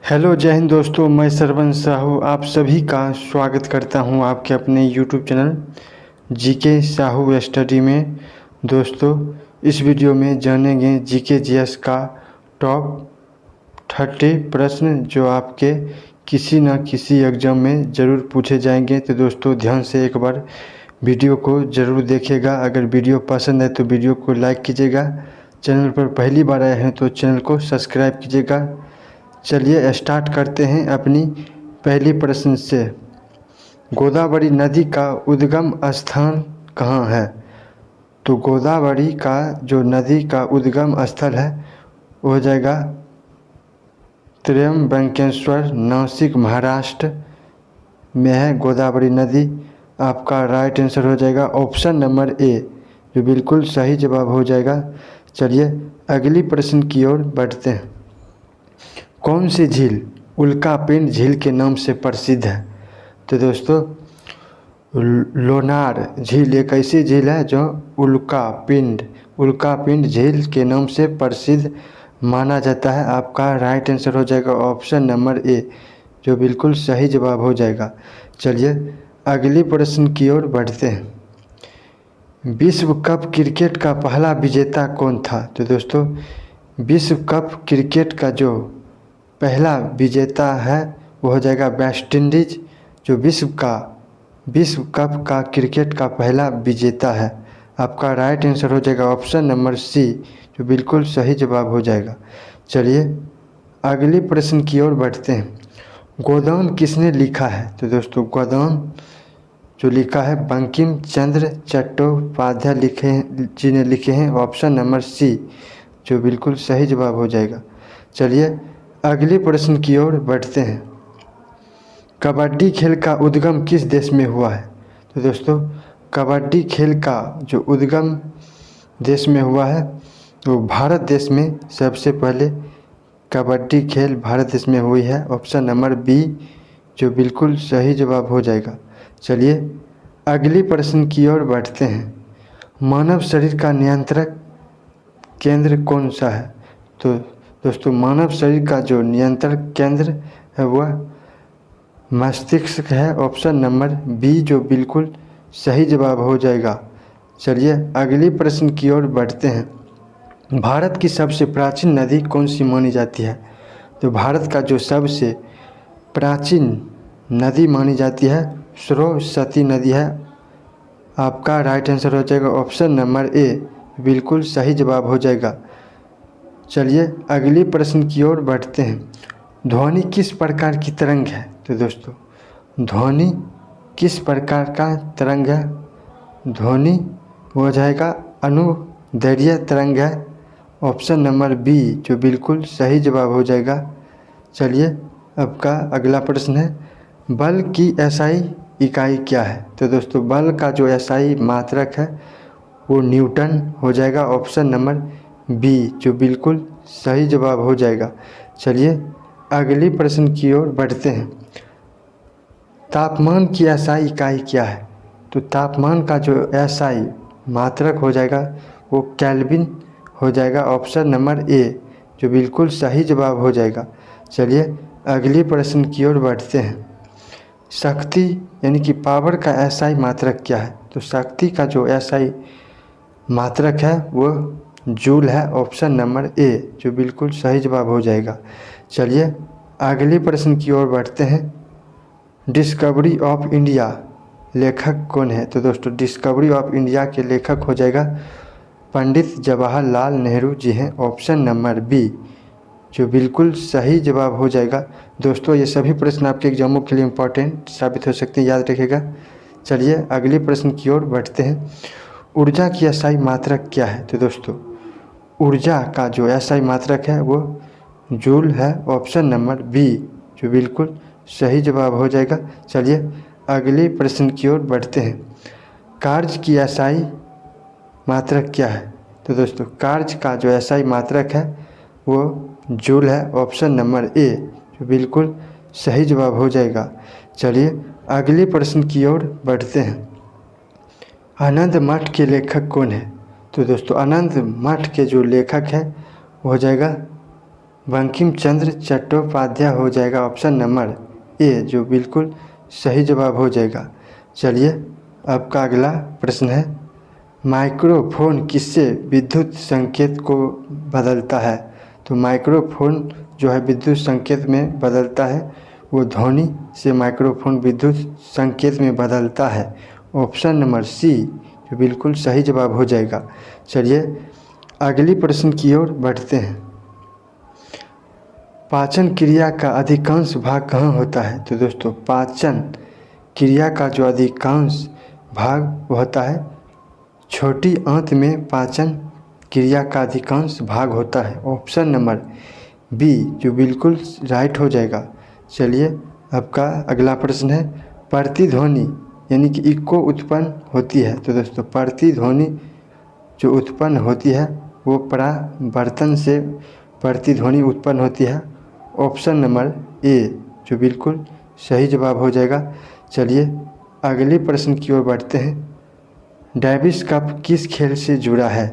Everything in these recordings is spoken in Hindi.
हेलो जय हिंद दोस्तों, मैं सरवन साहू आप सभी का स्वागत करता हूं आपके अपने YouTube channel GK Sahu study में। दोस्तों, इस वीडियो में जानेंगे जीके जीएस का टॉप 30 प्रश्न जो आपके किसी न किसी एग्ज़ाम में ज़रूर पूछे जाएंगे। तो दोस्तों, ध्यान से एक बार वीडियो को ज़रूर देखिएगा। अगर वीडियो पसंद है तो वीडियो को लाइक कीजिएगा। चैनल पर पहली बार आए हैं तो चैनल को सब्सक्राइब कीजिएगा। चलिए स्टार्ट करते हैं अपनी पहली प्रश्न से। गोदावरी नदी का उद्गम स्थान कहाँ है? तो गोदावरी का जो नदी का उद्गम स्थल है वो हो जाएगा त्र्यंबकेश्वर, नासिक, महाराष्ट्र में है गोदावरी नदी। आपका राइट आंसर हो जाएगा ऑप्शन नंबर ए, जो बिल्कुल सही जवाब हो जाएगा। चलिए अगली प्रश्न की ओर बढ़ते हैं। कौन सी झील उल्कापिंड झील के नाम से प्रसिद्ध है? तो दोस्तों, लोनार झील एक ऐसी झील है जो उल्कापिंड झील के नाम से प्रसिद्ध माना जाता है। आपका राइट आंसर हो जाएगा ऑप्शन नंबर ए, जो बिल्कुल सही जवाब हो जाएगा। चलिए अगली प्रश्न की ओर बढ़ते हैं। विश्व कप क्रिकेट का पहला विजेता कौन था? तो दोस्तों, विश्व कप क्रिकेट का जो पहला विजेता है वो हो जाएगा वेस्ट इंडीज, जो विश्व कप का क्रिकेट का पहला विजेता है। आपका राइट आंसर हो जाएगा ऑप्शन नंबर सी, जो बिल्कुल सही जवाब हो जाएगा। चलिए अगली प्रश्न की ओर बढ़ते हैं। गोदान किसने लिखा है? तो दोस्तों, गोदान जो लिखा है बंकिम चंद्र चट्टोपाध्याय जी ने लिखे हैं। ऑप्शन नंबर सी, जो बिल्कुल सही जवाब हो जाएगा। चलिए अगली प्रश्न की ओर बढ़ते हैं। कबड्डी खेल का उद्गम किस देश में हुआ है? तो दोस्तों, कबड्डी खेल का जो उद्गम देश में हुआ है वो भारत देश में सबसे पहले कबड्डी खेल भारत देश में हुई है। ऑप्शन नंबर बी, जो बिल्कुल सही जवाब हो जाएगा। चलिए अगली प्रश्न की ओर बढ़ते हैं। मानव शरीर का नियंत्रक केंद्र कौन सा है? तो दोस्तों, मानव शरीर का जो नियंत्रण केंद्र है वह मस्तिष्क है। ऑप्शन नंबर बी, जो बिल्कुल सही जवाब हो जाएगा। चलिए अगली प्रश्न की ओर बढ़ते हैं। भारत की सबसे प्राचीन नदी कौन सी मानी जाती है? तो भारत का जो सबसे प्राचीन नदी मानी जाती है सरस्वती नदी है। आपका राइट आंसर हो जाएगा ऑप्शन नंबर ए, बिल्कुल सही जवाब हो जाएगा। चलिए अगली प्रश्न की ओर बढ़ते हैं। ध्वनि किस प्रकार की तरंग है? तो दोस्तों, ध्वनि किस प्रकार का तरंग है? ध्वनि हो जाएगा अनुदैर्घ्य तरंग है। ऑप्शन नंबर बी, जो बिल्कुल सही जवाब हो जाएगा। चलिए आपका अगला प्रश्न है। बल की एसआई इकाई क्या है? तो दोस्तों, बल का जो एसआई मात्रक है वो न्यूटन हो जाएगा। ऑप्शन नंबर बी, जो बिल्कुल सही जवाब हो जाएगा। चलिए अगली प्रश्न की ओर बढ़ते हैं। तापमान की एसआई इकाई क्या है? तो तापमान का जो एसआई मात्रक हो जाएगा वो केल्विन हो जाएगा। ऑप्शन नंबर ए, जो बिल्कुल सही जवाब हो जाएगा। चलिए अगली प्रश्न की ओर बढ़ते हैं। शक्ति यानी कि पावर का एसआई मात्रक क्या है? तो शक्ति का जो एसआई मात्रक है वो जूल है। ऑप्शन नंबर ए, जो बिल्कुल सही जवाब हो जाएगा। चलिए अगले प्रश्न की ओर बढ़ते हैं। डिस्कवरी ऑफ इंडिया लेखक कौन है? तो दोस्तों, डिस्कवरी ऑफ इंडिया के लेखक हो जाएगा पंडित जवाहरलाल नेहरू जी हैं। ऑप्शन नंबर बी, जो बिल्कुल सही जवाब हो जाएगा। दोस्तों, ये सभी प्रश्न आपके एग्जामों के लिए इम्पोर्टेंट साबित हो सकते हैं, याद रखिएगा। चलिए अगले प्रश्न की ओर बढ़ते हैं। ऊर्जा की एसआई मात्रक क्या है? तो दोस्तों, ऊर्जा का जो एसआई मात्रक है वो जूल है। ऑप्शन नंबर बी, जो बिल्कुल सही जवाब हो जाएगा। चलिए अगले प्रश्न की ओर बढ़ते हैं। कार्य की एसआई मात्रक क्या है? तो दोस्तों, कार्य का जो एसआई मात्रक है वो जूल है। ऑप्शन नंबर ए, जो बिल्कुल सही जवाब हो जाएगा। चलिए अगले प्रश्न की ओर बढ़ते हैं। आनंद मठ के लेखक कौन है? तो दोस्तों, आनंद मठ के जो लेखक है वो हो जाएगा बंकिम चंद्र चट्टोपाध्याय हो जाएगा ऑप्शन नंबर ए, जो बिल्कुल सही जवाब हो जाएगा। चलिए आपका अगला प्रश्न है, माइक्रोफोन किससे विद्युत संकेत को बदलता है? तो माइक्रोफोन जो है विद्युत संकेत में बदलता है, वो ध्वनि से माइक्रोफोन विद्युत संकेत में बदलता है। ऑप्शन नंबर सी जो बिल्कुल सही जवाब हो जाएगा। चलिए अगली प्रश्न की ओर बढ़ते हैं। पाचन क्रिया का अधिकांश भाग कहाँ होता है? तो दोस्तों पाचन क्रिया का जो अधिकांश भाग होता है छोटी आंत में पाचन क्रिया का अधिकांश भाग होता है। ऑप्शन नंबर बी जो बिल्कुल राइट हो जाएगा। चलिए आपका अगला प्रश्न है, प्रतिध्वनि यानी कि इको उत्पन्न होती है। तो दोस्तों प्रतिध्वनि जो उत्पन्न होती है वो परावर्तन से प्रतिध्वनि उत्पन्न होती है। ऑप्शन नंबर ए जो बिल्कुल सही जवाब हो जाएगा। चलिए अगले प्रश्न की ओर बढ़ते हैं। डेविस कप किस खेल से जुड़ा है?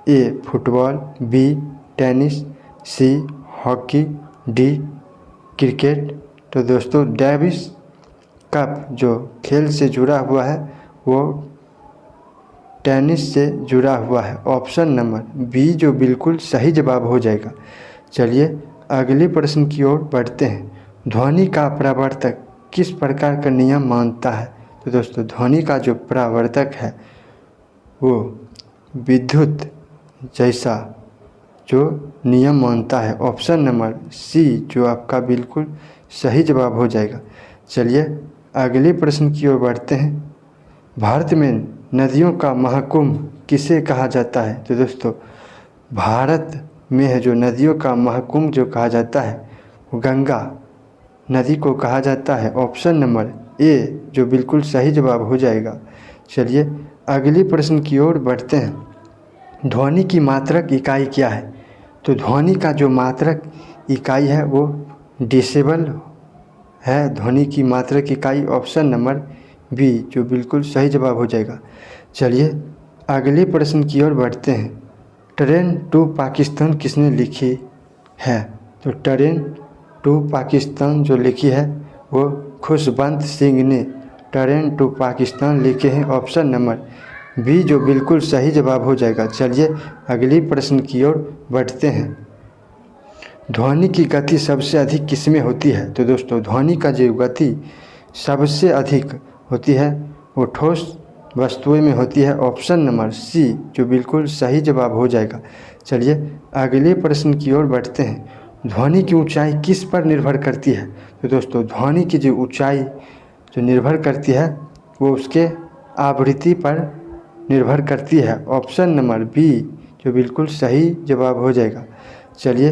A football, B tennis, C hockey, D cricket. तो दोस्तों डेविस कप जो खेल से जुड़ा हुआ है वो टेनिस से जुड़ा हुआ है। ऑप्शन नंबर बी जो बिल्कुल सही जवाब हो जाएगा। चलिए अगले प्रश्न की ओर बढ़ते हैं। ध्वनि का परावर्तक किस प्रकार का नियम मानता है? तो दोस्तों ध्वनि का जो परावर्तक है वो विद्युत जैसा जो नियम मानता है। ऑप्शन नंबर सी जो आपका बिल्कुल सही जवाब हो जाएगा। चलिए अगले प्रश्न की ओर बढ़ते हैं। भारत में नदियों का महाकुंभ किसे कहा जाता है? तो दोस्तों भारत में है जो नदियों का महाकुंभ जो कहा जाता है वो गंगा नदी को कहा जाता है। ऑप्शन नंबर ए जो बिल्कुल सही जवाब हो जाएगा। चलिए अगले प्रश्न की ओर बढ़ते हैं। ध्वनि की मात्रक इकाई क्या है? तो ध्वनि का जो मात्रक इकाई है वो डेसिबल है। ध्वनि की मात्रक इकाई ऑप्शन नंबर बी जो बिल्कुल सही जवाब हो जाएगा। चलिए अगले प्रश्न की ओर बढ़ते हैं। ट्रेन टू पाकिस्तान किसने लिखी है? तो ट्रेन टू पाकिस्तान जो लिखी है वो खुशवंत सिंह ने ट्रेन टू पाकिस्तान लिखे हैं। ऑप्शन नंबर बी जो बिल्कुल सही जवाब हो जाएगा। चलिए अगली प्रश्न की ओर बढ़ते हैं। ध्वनि की गति सबसे अधिक किसमें होती है? तो दोस्तों ध्वनि का जो गति सबसे अधिक होती है वो ठोस वस्तुएं में होती है। ऑप्शन नंबर सी जो बिल्कुल सही जवाब हो जाएगा। चलिए अगले प्रश्न की ओर बढ़ते हैं। ध्वनि की ऊंचाई किस पर निर्भर करती है? तो दोस्तों ध्वनि की जो ऊंचाई जो निर्भर करती है वो उसके आवृत्ति पर निर्भर करती है। ऑप्शन नंबर बी जो बिल्कुल सही जवाब हो जाएगा। चलिए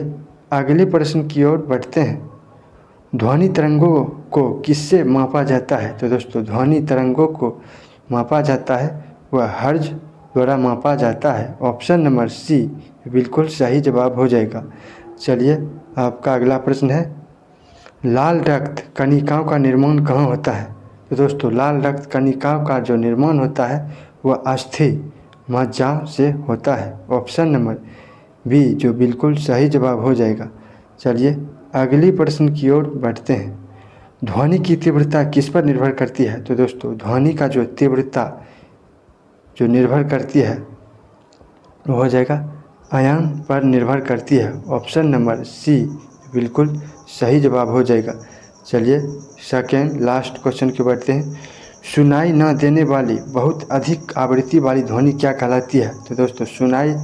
अगले प्रश्न की ओर बढ़ते हैं। ध्वनि तरंगों को किससे मापा जाता है? तो दोस्तों ध्वनि तरंगों को मापा जाता है वह हर्ट्ज द्वारा मापा जाता है। ऑप्शन नंबर सी बिल्कुल सही जवाब हो जाएगा। चलिए आपका अगला प्रश्न है, लाल रक्त कणिकाओं का निर्माण कहाँ होता है? तो दोस्तों लाल रक्त कणिकाओं का जो निर्माण होता है वह अस्थि मज्जा से होता है। ऑप्शन नंबर बी जो बिल्कुल सही जवाब हो जाएगा। चलिए अगली प्रश्न की ओर बढ़ते हैं। ध्वनि की तीव्रता किस पर निर्भर करती है? तो दोस्तों ध्वनि का जो तीव्रता जो निर्भर करती है वो हो जाएगा आयाम पर निर्भर करती है। ऑप्शन नंबर सी बिल्कुल सही जवाब हो जाएगा। चलिए सेकेंड लास्ट क्वेश्चन के बढ़ते हैं। सुनाई न देने वाली बहुत अधिक आवृत्ति वाली ध्वनि क्या कहलाती है? तो दोस्तों सुनाई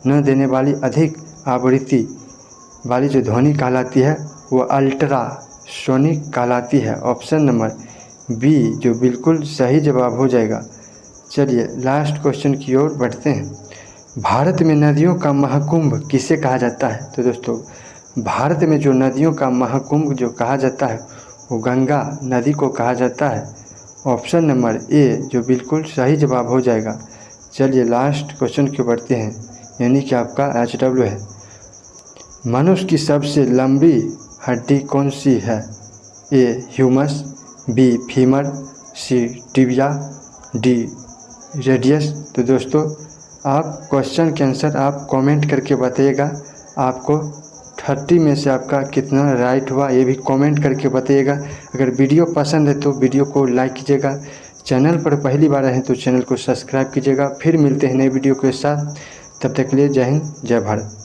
न देने वाली अधिक आवृत्ति वाली जो ध्वनि कहलाती है वो अल्ट्रासोनिक कहलाती है। ऑप्शन नंबर बी जो बिल्कुल सही जवाब हो जाएगा। चलिए लास्ट क्वेश्चन की ओर बढ़ते हैं। भारत में नदियों का महाकुंभ किसे कहा जाता है? तो दोस्तों भारत में जो नदियों का महाकुंभ जो कहा जाता है वो गंगा नदी को कहा जाता है। ऑप्शन नंबर ए जो बिल्कुल सही जवाब हो जाएगा। चलिए लास्ट क्वेश्चन की बढ़ते हैं, यानी कि आपका HW है। मनुष्य की सबसे लंबी हड्डी कौन सी है? ए ह्यूमस, बी फीमर, सी टिबिया, डी रेडियस। तो दोस्तों आप क्वेश्चन के आंसर आप कमेंट करके बताइएगा आपको 30 में से आपका कितना राइट हुआ ये भी कमेंट करके बताइएगा। अगर वीडियो पसंद है तो वीडियो को लाइक कीजिएगा। चैनल पर पहली बार आए हैं तो चैनल को सब्सक्राइब कीजिएगा। फिर मिलते हैं नए वीडियो के साथ, तब तक के लिए जय हिंद जय भारत।